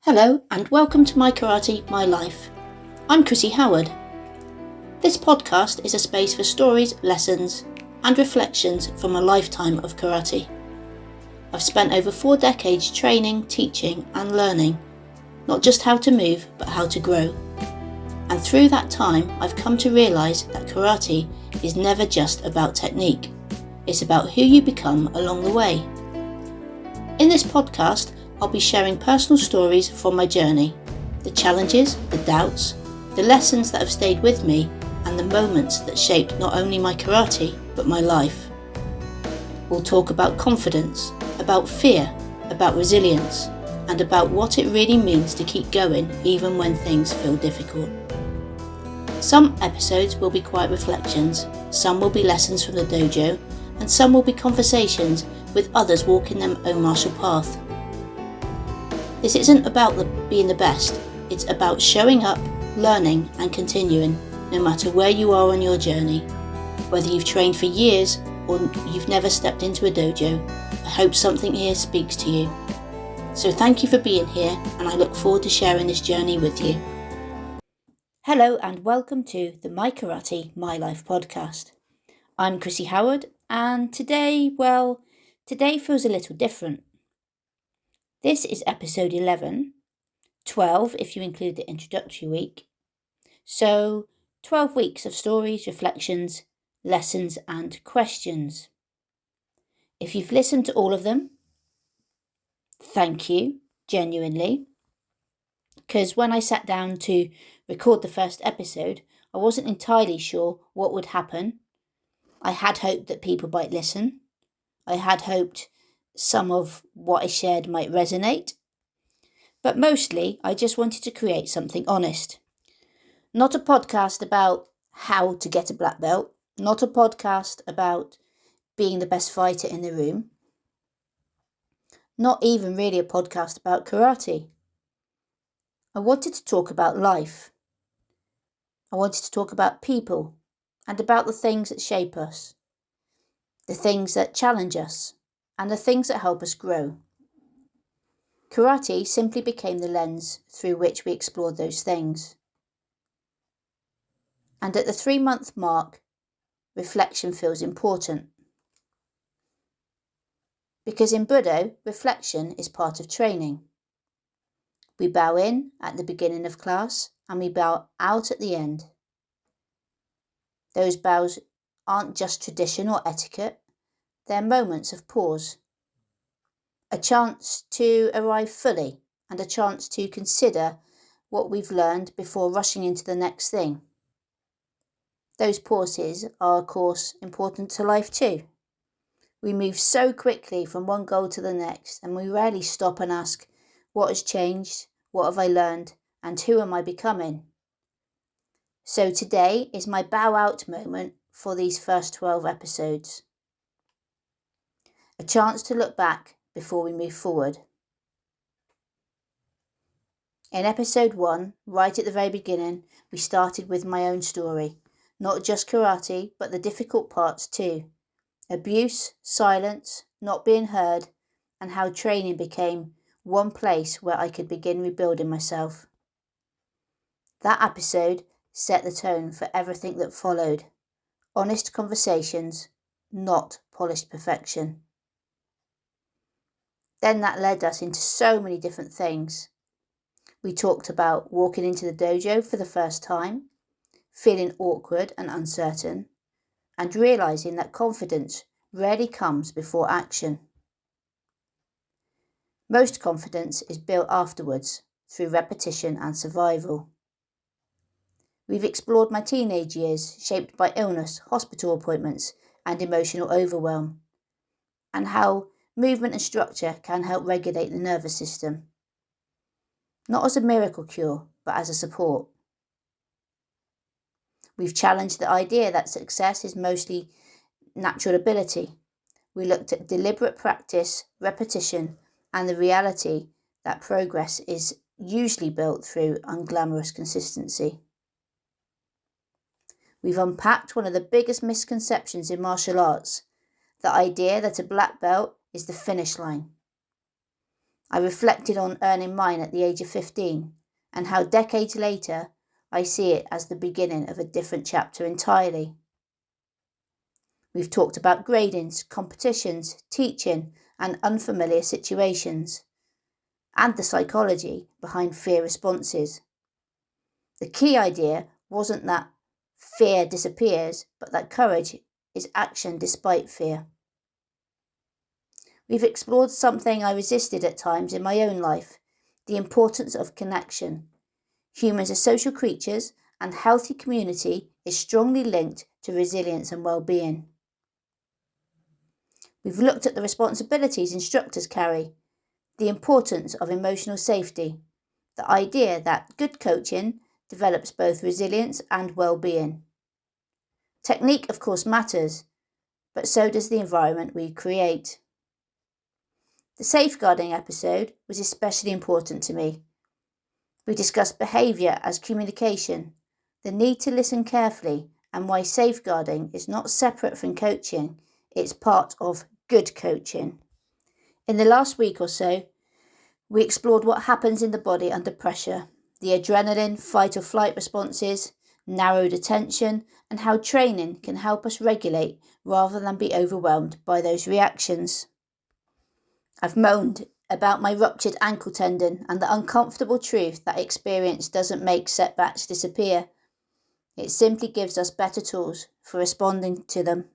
Hello and welcome to My Karate, My Life. I'm Chrissy Howard. This podcast is a space for stories, lessons and reflections from a lifetime of karate. I've spent over 4 decades training, teaching and learning, not just how to move but how to grow. And through that time I've come to realise that karate is never just about technique, it's about who you become along the way. In this podcast I'll be sharing personal stories from my journey, the challenges, the doubts, the lessons that have stayed with me and the moments that shaped not only my karate but my life. We'll talk about confidence, about fear, about resilience and about what it really means to keep going even when things feel difficult. Some episodes will be quiet reflections, some will be lessons from the dojo and some will be conversations with others walking their own martial path. This isn't about being the best, it's about showing up, learning and continuing, no matter where you are on your journey. Whether you've trained for years or you've never stepped into a dojo, I hope something here speaks to you. So thank you for being here and I look forward to sharing this journey with you. Hello and welcome to the My Karate, My Life podcast. I'm Chrissy Howard and today feels a little different. This is episode 11, 12 if you include the introductory week. So 12 weeks of stories, reflections, lessons and questions. If you've listened to all of them, thank you, genuinely. Because when I sat down to record the first episode, I wasn't entirely sure what would happen. I had hoped that people might listen. I had hoped some of what I shared might resonate. But mostly, I just wanted to create something honest. Not a podcast about how to get a black belt. Not a podcast about being the best fighter in the room. Not even really a podcast about karate. I wanted to talk about life. I wanted to talk about people and about the things that shape us. The things that challenge us and the things that help us grow. Karate simply became the lens through which we explored those things. And at the 3-month mark, reflection feels important. Because in Budo, reflection is part of training. We bow in at the beginning of class and we bow out at the end. Those bows aren't just tradition or etiquette, they're moments of pause. A chance to arrive fully and a chance to consider what we've learned before rushing into the next thing. Those pauses are, of course, important to life too. We move so quickly from one goal to the next and we rarely stop and ask, what has changed, what have I learned, and who am I becoming? So today is my bow out moment for these first 12 episodes. A chance to look back before we move forward. In episode 1, right at the very beginning, we started with my own story. Not just karate, but the difficult parts too. Abuse, silence, not being heard, and how training became one place where I could begin rebuilding myself. That episode set the tone for everything that followed. Honest conversations, not polished perfection. Then that led us into so many different things. We talked about walking into the dojo for the first time, feeling awkward and uncertain, and realising that confidence rarely comes before action. Most confidence is built afterwards, through repetition and survival. We've explored my teenage years, shaped by illness, hospital appointments, and emotional overwhelm, and how movement and structure can help regulate the nervous system. Not as a miracle cure, but as a support. We've challenged the idea that success is mostly natural ability. We looked at deliberate practice, repetition, and the reality that progress is usually built through unglamorous consistency. We've unpacked one of the biggest misconceptions in martial arts, the idea that a black belt is the finish line. I reflected on earning mine at the age of 15 and how decades later I see it as the beginning of a different chapter entirely. We've talked about gradings, competitions, teaching, and unfamiliar situations, and the psychology behind fear responses. The key idea wasn't that fear disappears, but that courage is action despite fear. We've explored something I resisted at times in my own life, the importance of connection. Humans are social creatures, and healthy community is strongly linked to resilience and well-being. We've looked at the responsibilities instructors carry, the importance of emotional safety, the idea that good coaching develops both resilience and well-being. Technique, of course, matters, but so does the environment we create. The safeguarding episode was especially important to me. We discussed behaviour as communication, the need to listen carefully, and why safeguarding is not separate from coaching, it's part of good coaching. In the last week or so, we explored what happens in the body under pressure, the adrenaline, fight or flight responses, narrowed attention, and how training can help us regulate rather than be overwhelmed by those reactions. I've moaned about my ruptured ankle tendon and the uncomfortable truth that experience doesn't make setbacks disappear. It simply gives us better tools for responding to them.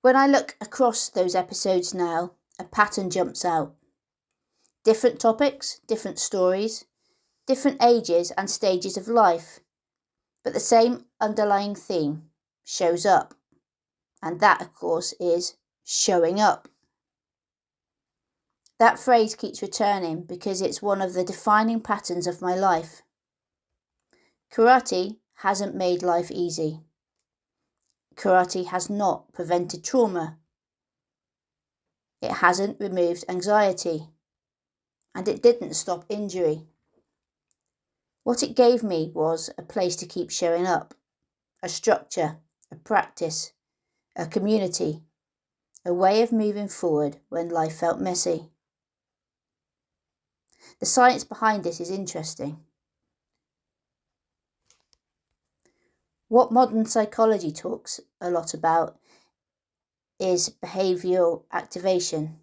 When I look across those episodes now, a pattern jumps out. Different topics, different stories, different ages and stages of life, but the same underlying theme shows up. And that, of course, is showing up. That phrase keeps returning because it's one of the defining patterns of my life. Karate hasn't made life easy. Karate has not prevented trauma. It hasn't removed anxiety. And it didn't stop injury. What it gave me was a place to keep showing up, a structure, a practice, a community, a way of moving forward when life felt messy. The science behind this is interesting. What modern psychology talks a lot about is behavioural activation.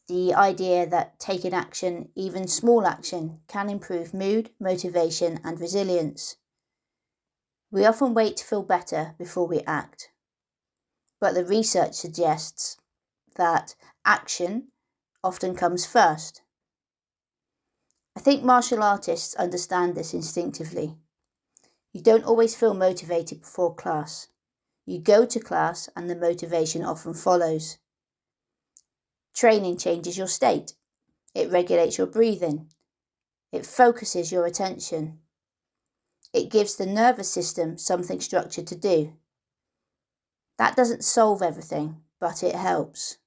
The idea that taking action, even small action, can improve mood, motivation and resilience. We often wait to feel better before we act. But the research suggests that action often comes first. I think martial artists understand this instinctively. You don't always feel motivated before class. You go to class and the motivation often follows. Training changes your state. It regulates your breathing. It focuses your attention. It gives the nervous system something structured to do. That doesn't solve everything, but it helps.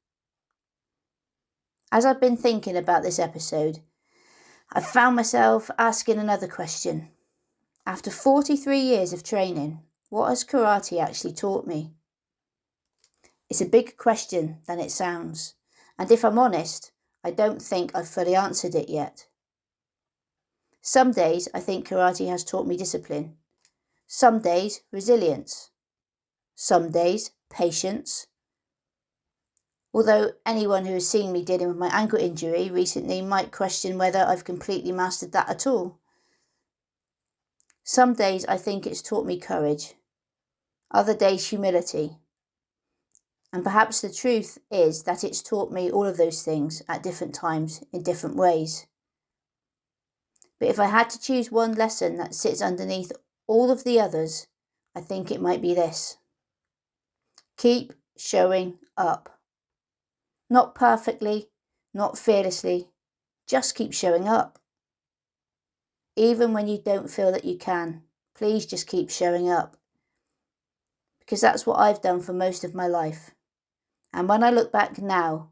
As I've been thinking about this episode, I found myself asking another question. After 43 years of training, what has karate actually taught me? It's a bigger question than it sounds, and if I'm honest, I don't think I've fully answered it yet. Some days I think karate has taught me discipline. Some days resilience. Some days patience. Although anyone who has seen me dealing with my ankle injury recently might question whether I've completely mastered that at all. Some days I think it's taught me courage. Other days humility. And perhaps the truth is that it's taught me all of those things at different times in different ways. But if I had to choose one lesson that sits underneath all of the others, I think it might be this. Keep showing up. Not perfectly, not fearlessly, just keep showing up. Even when you don't feel that you can, please just keep showing up. Because that's what I've done for most of my life. And when I look back now,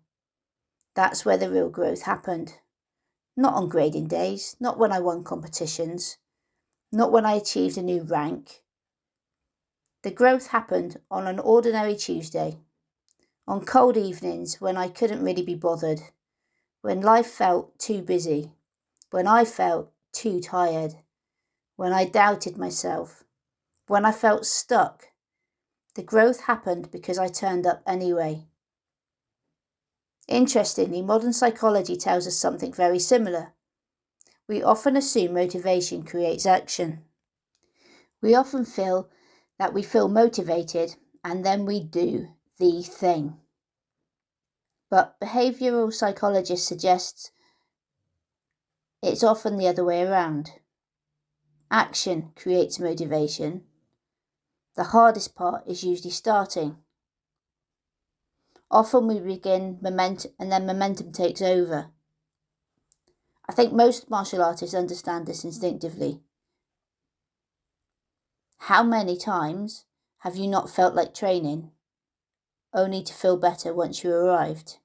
that's where the real growth happened. Not on grading days, not when I won competitions, not when I achieved a new rank. The growth happened on an ordinary Tuesday, on cold evenings when I couldn't really be bothered, when life felt too busy, when I felt too tired, when I doubted myself, when I felt stuck. The growth happened because I turned up anyway. Interestingly, modern psychology tells us something very similar. We often assume motivation creates action. We often feel that we feel motivated and then we do the thing. But behavioural psychologists suggest it's often the other way around. Action creates motivation. The hardest part is usually starting. Often we begin momentum and then momentum takes over. I think most martial artists understand this instinctively. How many times have you not felt like training, only to feel better once you arrived?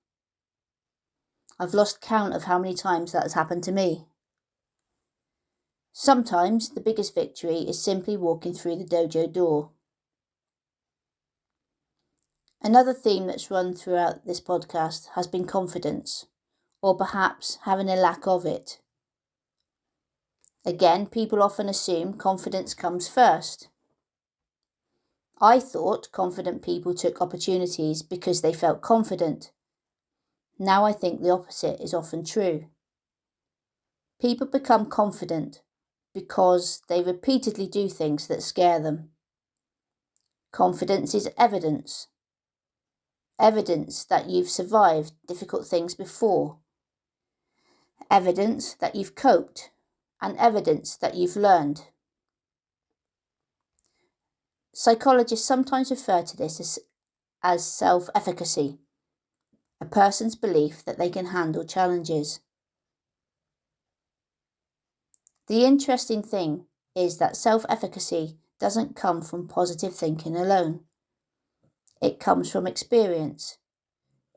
I've lost count of how many times that has happened to me. Sometimes the biggest victory is simply walking through the dojo door. Another theme that's run throughout this podcast has been confidence, or perhaps having a lack of it. Again, people often assume confidence comes first. I thought confident people took opportunities because they felt confident. Now I think the opposite is often true. People become confident because they repeatedly do things that scare them. Confidence is evidence. Evidence that you've survived difficult things before. Evidence that you've coped, and evidence that you've learned. Psychologists sometimes refer to this as self-efficacy, a person's belief that they can handle challenges. The interesting thing is that self-efficacy doesn't come from positive thinking alone. It comes from experience.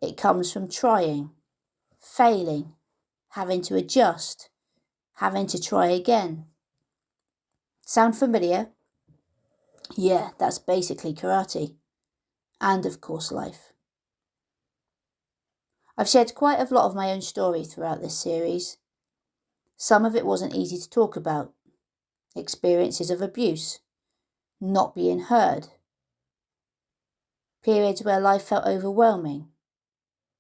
It comes from trying, failing, having to adjust, having to try again. Sound familiar? Yeah, that's basically karate. And of course life. I've shared quite a lot of my own story throughout this series. Some of it wasn't easy to talk about. Experiences of abuse, not being heard, periods where life felt overwhelming,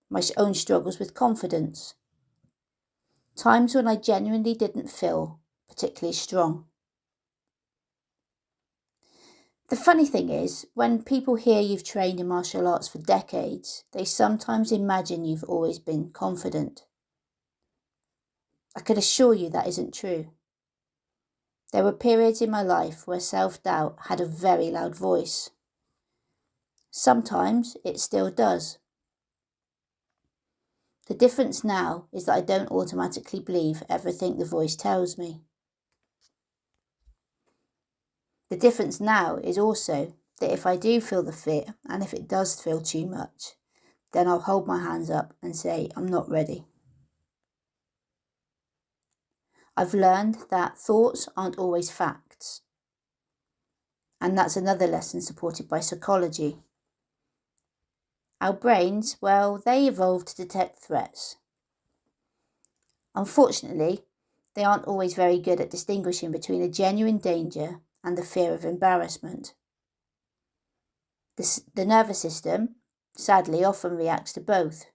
my own struggles with confidence, times when I genuinely didn't feel particularly strong. The funny thing is, when people hear you've trained in martial arts for decades, they sometimes imagine you've always been confident. I can assure you that isn't true. There were periods in my life where self-doubt had a very loud voice. Sometimes it still does. The difference now is that I don't automatically believe everything the voice tells me. The difference now is also that if I do feel the fear, and if it does feel too much, then I'll hold my hands up and say, I'm not ready. I've learned that thoughts aren't always facts. And that's another lesson supported by psychology. Our brains, well, they evolved to detect threats. Unfortunately, they aren't always very good at distinguishing between a genuine danger and the fear of embarrassment. The nervous system, sadly, often reacts to both.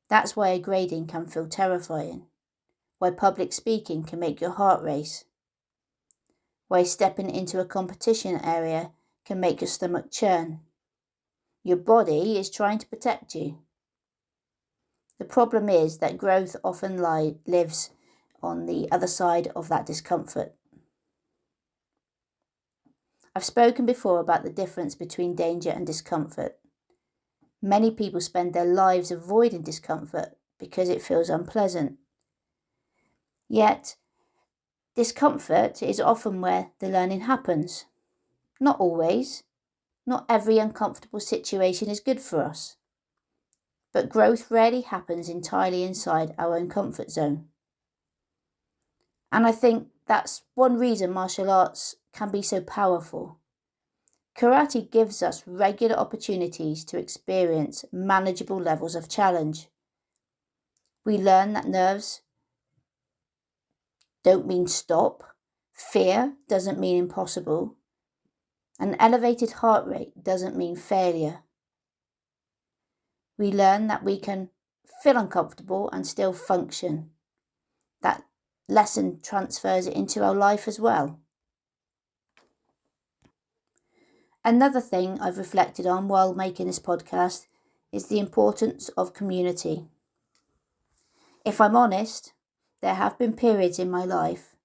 That's why a grading can feel terrifying, why public speaking can make your heart race, why stepping into a competition area can make your stomach churn. Your body is trying to protect you. The problem is that growth often lives on the other side of that discomfort. I've spoken before about the difference between danger and discomfort. Many people spend their lives avoiding discomfort because it feels unpleasant. Yet, discomfort is often where the learning happens. Not always. Not every uncomfortable situation is good for us. But growth rarely happens entirely inside our own comfort zone. And I think that's one reason martial arts can be so powerful. Karate gives us regular opportunities to experience manageable levels of challenge. We learn that nerves don't mean stop, fear doesn't mean impossible, an elevated heart rate doesn't mean failure. We learn that we can feel uncomfortable and still function. That lesson transfers into our life as well. Another thing I've reflected on while making this podcast is the importance of community. If I'm honest, there have been periods in my life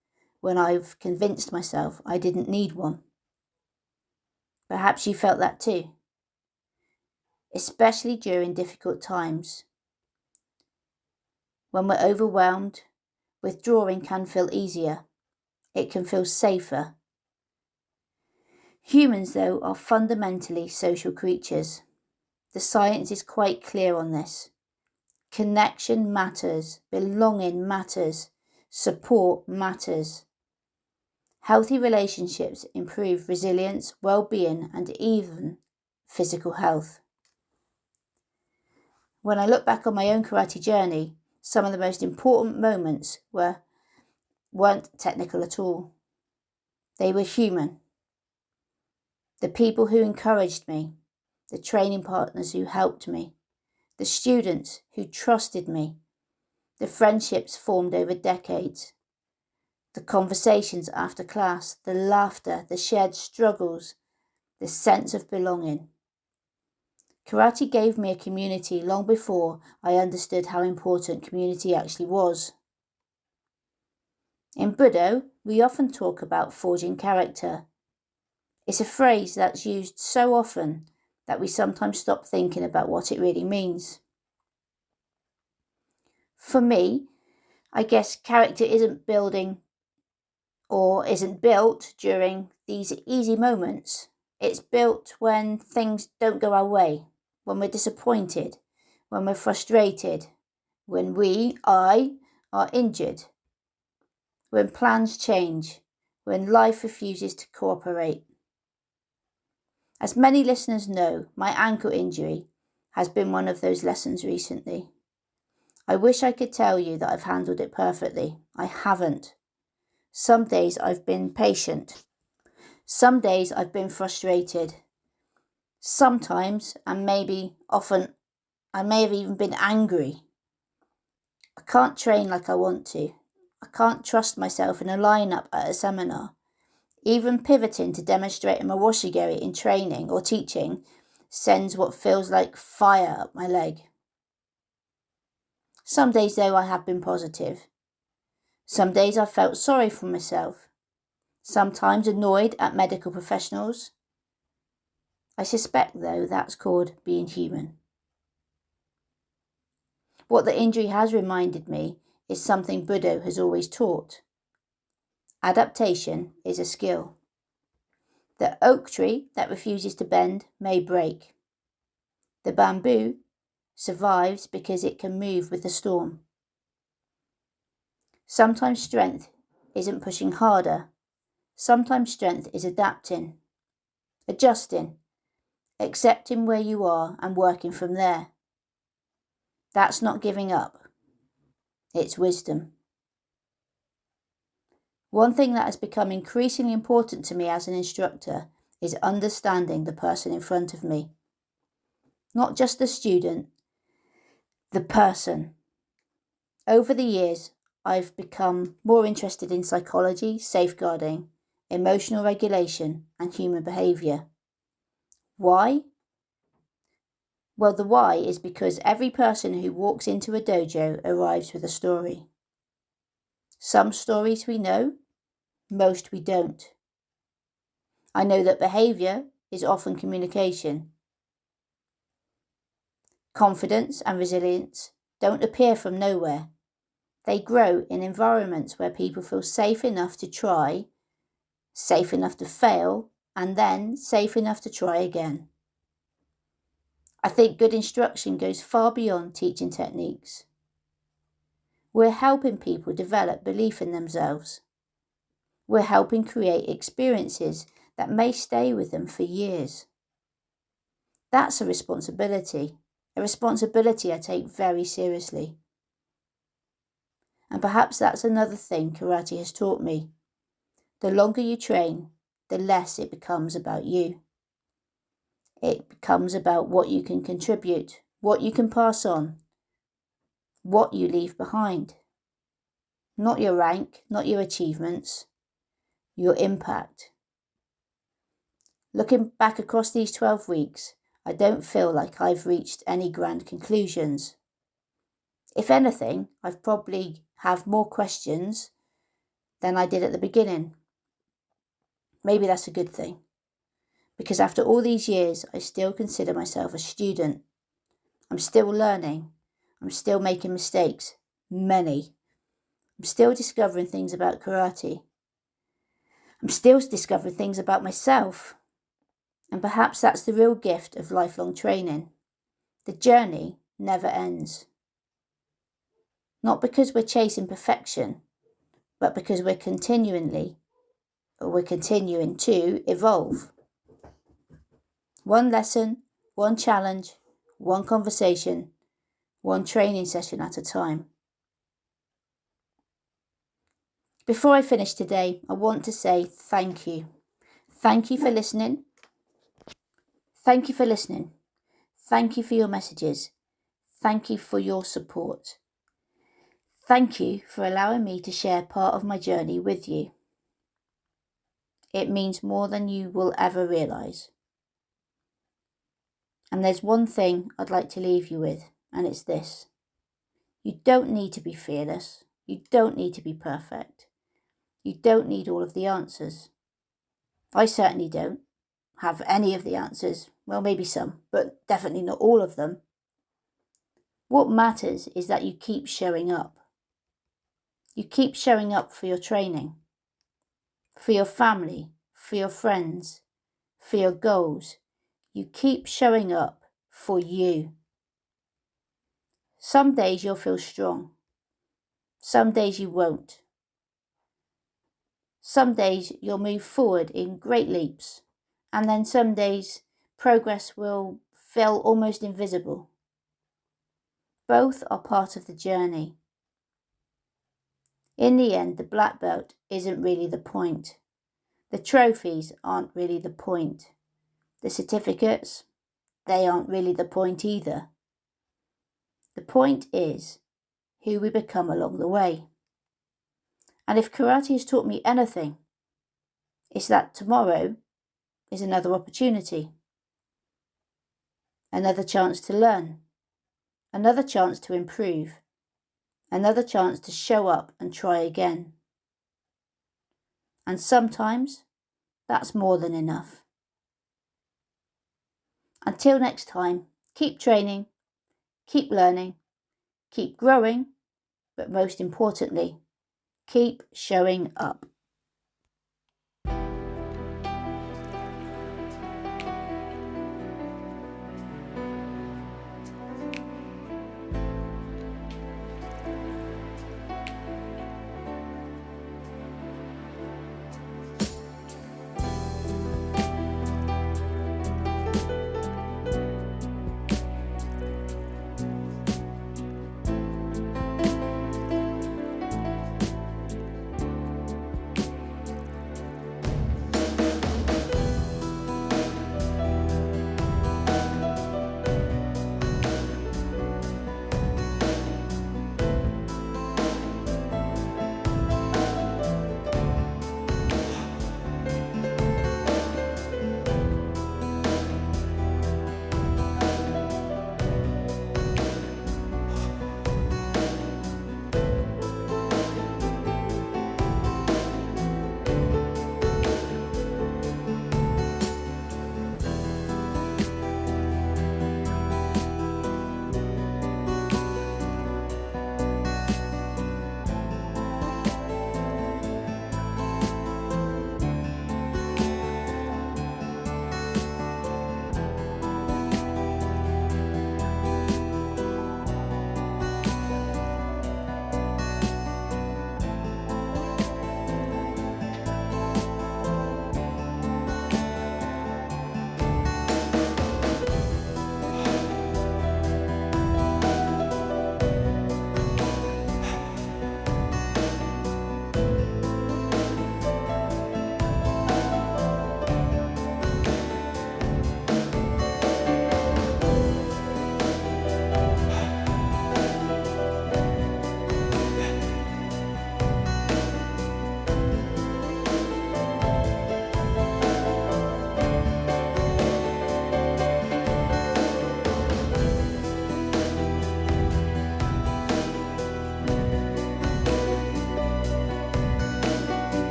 when I've convinced myself I didn't need one. Perhaps you felt that too, especially during difficult times. When we're overwhelmed, withdrawing can feel easier. It can feel safer. Humans, though, are fundamentally social creatures. The science is quite clear on this. Connection matters, belonging matters, support matters. Healthy relationships improve resilience, well-being, and even physical health. When I look back on my own karate journey, some of the most important moments weren't technical at all. They were human. The people who encouraged me, the training partners who helped me, the students who trusted me, the friendships formed over decades, the conversations after class, the laughter, the shared struggles, the sense of belonging. Karate gave me a community long before I understood how important community actually was. In Budo, we often talk about forging character. It's a phrase that's used so often that we sometimes stop thinking about what it really means. For me, I guess character isn't built during these easy moments. It's built when things don't go our way, when we're disappointed, when we're frustrated, when I, are injured, when plans change, when life refuses to cooperate. As many listeners know, my ankle injury has been one of those lessons recently. I wish I could tell you that I've handled it perfectly. I haven't. Some days I've been patient. Some days I've been frustrated. Sometimes, and maybe often, I may have even been angry. I can't train like I want to. I can't trust myself in a lineup at a seminar. Even pivoting to demonstrate my washigiri in training or teaching sends what feels like fire up my leg. Some days, though, I have been positive. Some days I've felt sorry for myself. Sometimes annoyed at medical professionals. I suspect, though, that's called being human. What the injury has reminded me is something Budo has always taught. Adaptation is a skill. The oak tree that refuses to bend may break. The bamboo survives because it can move with the storm. Sometimes strength isn't pushing harder. Sometimes strength is adapting, adjusting, accepting where you are and working from there. That's not giving up. It's wisdom. One thing that has become increasingly important to me as an instructor is understanding the person in front of me. Not just the student, the person. Over the years, I've become more interested in psychology, safeguarding, emotional regulation, and human behaviour. Why? Well, the why is because every person who walks into a dojo arrives with a story. Some stories we know, most we don't. I know that behaviour is often communication. Confidence and resilience don't appear from nowhere. They grow in environments where people feel safe enough to try, safe enough to fail, and then safe enough to try again. I think good instruction goes far beyond teaching techniques. We're helping people develop belief in themselves. We're helping create experiences that may stay with them for years. That's a responsibility I take very seriously. And perhaps that's another thing karate has taught me. The longer you train, the less it becomes about you. It becomes about what you can contribute, what you can pass on, what you leave behind. Not your rank, not your achievements, your impact. Looking back across these 12 weeks, I don't feel like I've reached any grand conclusions. If anything, I've probably have more questions than I did at the beginning. Maybe that's a good thing. Because after all these years, I still consider myself a student. I'm still learning. I'm still making mistakes. Many. I'm still discovering things about karate. I'm still discovering things about myself. And perhaps that's the real gift of lifelong training. The journey never ends. Not because we're chasing perfection, but because we're continuing to evolve. One lesson, one challenge, one conversation, one training session at a time. Before I finish today, I want to say thank you. Thank you for listening. Thank you for listening. Thank you for your messages. Thank you for your support. Thank you for allowing me to share part of my journey with you. It means more than you will ever realise. And there's one thing I'd like to leave you with, and it's this. You don't need to be fearless. You don't need to be perfect. You don't need all of the answers. I certainly don't have any of the answers. Well, maybe some, but definitely not all of them. What matters is that you keep showing up. You keep showing up for your training, for your family, for your friends, for your goals. You keep showing up for you. Some days you'll feel strong. Some days you won't. Some days you'll move forward in great leaps, and then some days progress will feel almost invisible. Both are part of the journey. In the end, the black belt isn't really the point. The trophies aren't really the point. The certificates, they aren't really the point either. The point is who we become along the way. And if karate has taught me anything, it's that tomorrow is another opportunity. Another chance to learn. Another chance to improve. Another chance to show up and try again. And sometimes that's more than enough. Until next time, keep training, keep learning, keep growing, but most importantly, keep showing up.